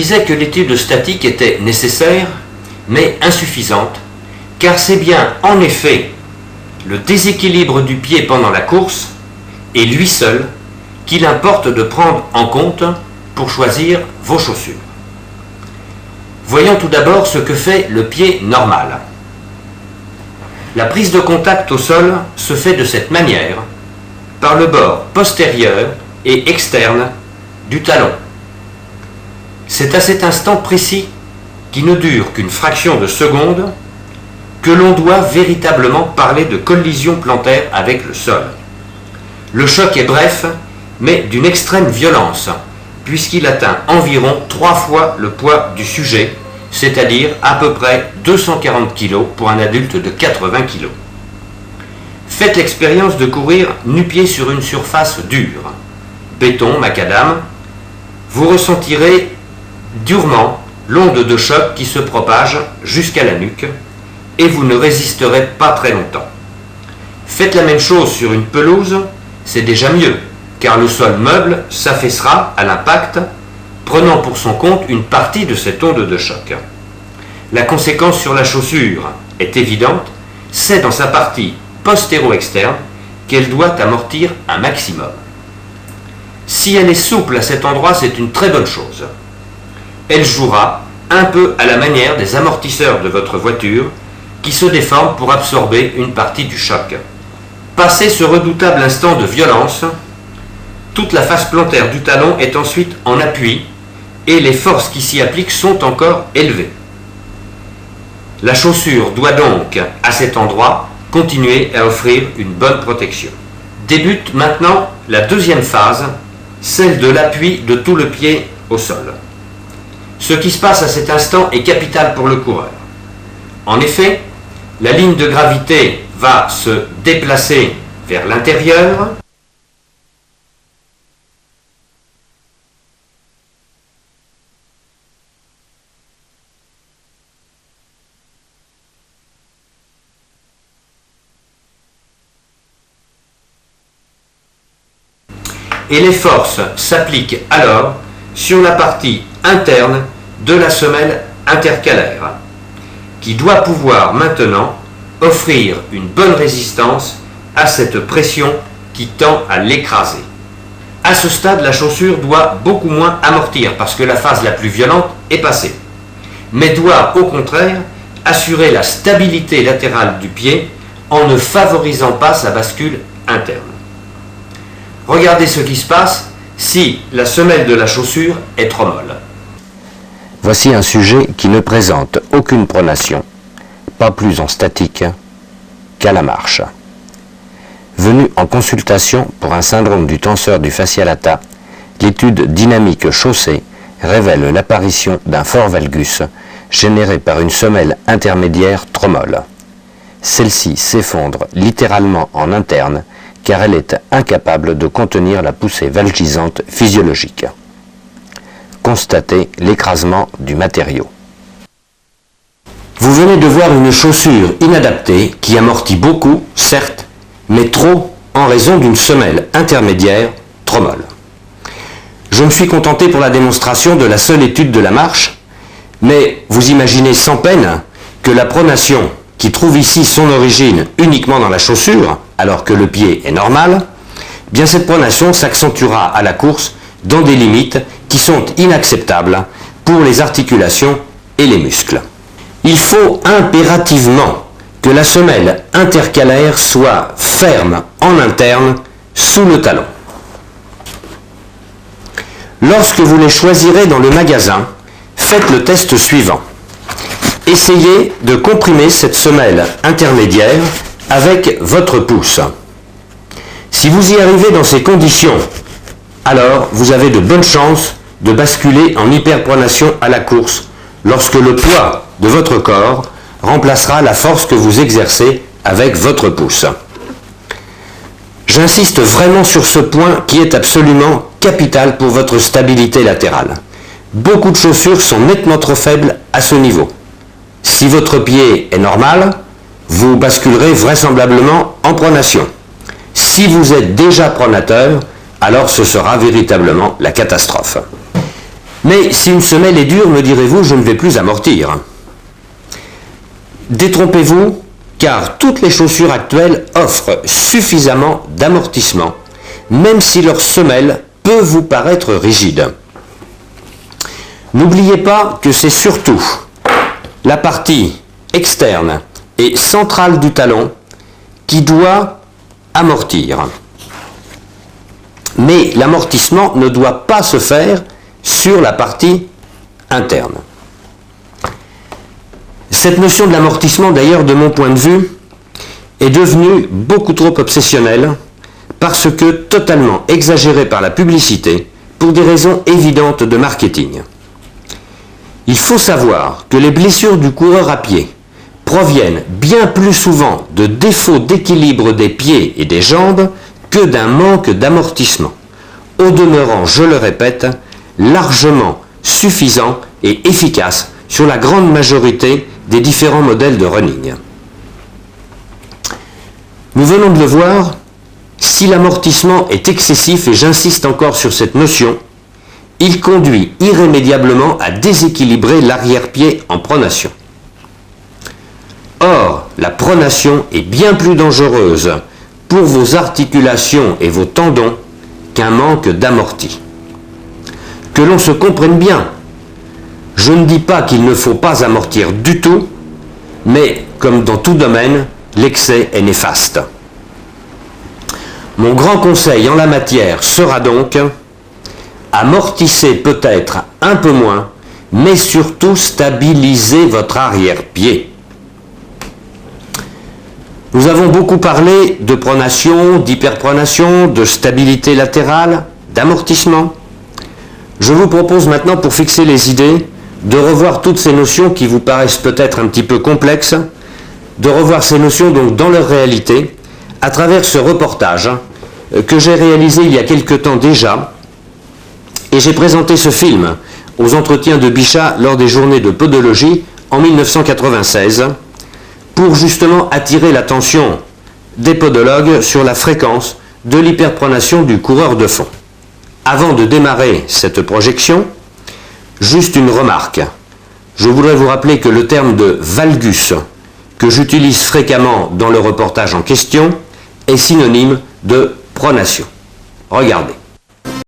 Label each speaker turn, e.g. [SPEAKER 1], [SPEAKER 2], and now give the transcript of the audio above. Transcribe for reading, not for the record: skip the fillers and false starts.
[SPEAKER 1] disais que l'étude statique était nécessaire, mais insuffisante, car c'est bien en effet le déséquilibre du pied pendant la course, et lui seul, qu'il importe de prendre en compte pour choisir vos chaussures. Voyons tout d'abord ce que fait le pied normal. La prise de contact au sol se fait de cette manière, par le bord postérieur et externe du talon. C'est à cet instant précis, qui ne dure qu'une fraction de seconde, que l'on doit véritablement parler de collision plantaire avec le sol. Le choc est bref, mais d'une extrême violence, puisqu'il atteint environ 3 fois le poids du sujet, c'est-à-dire à peu près 240 kg pour un adulte de 80 kg. Faites l'expérience de courir nu-pied sur une surface dure, béton, macadam. Vous ressentirez durement l'onde de choc qui se propage jusqu'à la nuque et vous ne résisterez pas très longtemps. Faites la même chose sur une pelouse, c'est déjà mieux, car le sol meuble s'affaissera à l'impact, prenant pour son compte une partie de cette onde de choc. La conséquence sur la chaussure est évidente, c'est dans sa partie postéro-externe qu'elle doit amortir un maximum. Si elle est souple à cet endroit, c'est une très bonne chose. Elle jouera un peu à la manière des amortisseurs de votre voiture qui se déforment pour absorber une partie du choc. Passé ce redoutable instant de violence, toute la face plantaire du talon est ensuite en appui et les forces qui s'y appliquent sont encore élevées. La chaussure doit donc, à cet endroit, continuer à offrir une bonne protection. Débute maintenant la deuxième phase, celle de l'appui de tout le pied au sol. Ce qui se passe à cet instant est capital pour le coureur. En effet, la ligne de gravité va se déplacer vers l'intérieur, et les forces s'appliquent alors sur la partie interne de la semelle intercalaire, qui doit pouvoir maintenant offrir une bonne résistance à cette pression qui tend à l'écraser. À ce stade, la chaussure doit beaucoup moins amortir parce que la phase la plus violente est passée, mais doit au contraire assurer la stabilité latérale du pied en ne favorisant pas sa bascule interne. Regardez ce qui se passe si la semelle de la chaussure est trop molle.
[SPEAKER 2] Voici un sujet qui ne présente aucune pronation, pas plus en statique qu'à la marche. Venu en consultation pour un syndrome du tenseur du fascia lata, l'étude dynamique chaussée révèle l'apparition d'un fort valgus généré par une semelle intermédiaire trop molle. Celle-ci s'effondre littéralement en interne car elle est incapable de contenir la poussée valgisante physiologique. Constatez l'écrasement du matériau. Vous venez de voir une chaussure inadaptée qui amortit beaucoup, certes, mais trop en raison d'une semelle intermédiaire trop molle. Je me suis contenté pour la démonstration de la seule étude de la marche, mais vous imaginez sans peine que la pronation, qui trouve ici son origine uniquement dans la chaussure, alors que le pied est normal, bien cette pronation s'accentuera à la course dans des limites qui sont inacceptables pour les articulations et les muscles. Il faut impérativement que la semelle intercalaire soit ferme en interne sous le talon. Lorsque vous les choisirez dans le magasin, faites le test suivant. Essayez de comprimer cette semelle intermédiaire avec votre pouce. Si vous y arrivez dans ces conditions, alors vous avez de bonnes chances de basculer en hyperpronation à la course lorsque le poids de votre corps remplacera la force que vous exercez avec votre pouce. J'insiste vraiment sur ce point qui est absolument capital pour votre stabilité latérale. Beaucoup de chaussures sont nettement trop faibles à ce niveau. Si votre pied est normal, vous basculerez vraisemblablement en pronation. Si vous êtes déjà pronateur, alors ce sera véritablement la catastrophe. Mais si une semelle est dure, me direz-vous, je ne vais plus amortir. Détrompez-vous, car toutes les chaussures actuelles offrent suffisamment d'amortissement, même si leur semelle peut vous paraître rigide. N'oubliez pas que c'est surtout la partie externe et centrale du talon qui doit amortir. Mais l'amortissement ne doit pas se faire sur la partie interne. Cette notion de l'amortissement, d'ailleurs, de mon point de vue, est devenue beaucoup trop obsessionnelle parce que totalement exagérée par la publicité pour des raisons évidentes de marketing. Il faut savoir que les blessures du coureur à pied proviennent bien plus souvent de défauts d'équilibre des pieds et des jambes que d'un manque d'amortissement. Au demeurant, je le répète, largement suffisant et efficace sur la grande majorité des différents modèles de running. Nous venons de le voir, si l'amortissement est excessif, et j'insiste encore sur cette notion, il conduit irrémédiablement à déséquilibrer l'arrière-pied en pronation. Or, la pronation est bien plus dangereuse pour vos articulations et vos tendons qu'un manque d'amorti. Que l'on se comprenne bien, je ne dis pas qu'il ne faut pas amortir du tout, mais comme dans tout domaine, l'excès est néfaste. Mon grand conseil en la matière sera donc: amortissez peut-être un peu moins, mais surtout stabilisez votre arrière-pied. Nous avons beaucoup parlé de pronation, d'hyperpronation, de stabilité latérale, d'amortissement. Je vous propose maintenant, pour fixer les idées, de revoir toutes ces notions qui vous paraissent peut-être un petit peu complexes, de revoir ces notions donc dans leur réalité, à travers ce reportage que j'ai réalisé il y a quelque temps déjà, et j'ai présenté ce film aux entretiens de Bichat lors des journées de podologie en 1996, pour justement attirer l'attention des podologues sur la fréquence de l'hyperpronation du coureur de fond. Avant de démarrer cette projection, juste une remarque. Je voudrais vous rappeler que le terme de valgus, que j'utilise fréquemment dans le reportage en question, est synonyme de pronation. Regardez.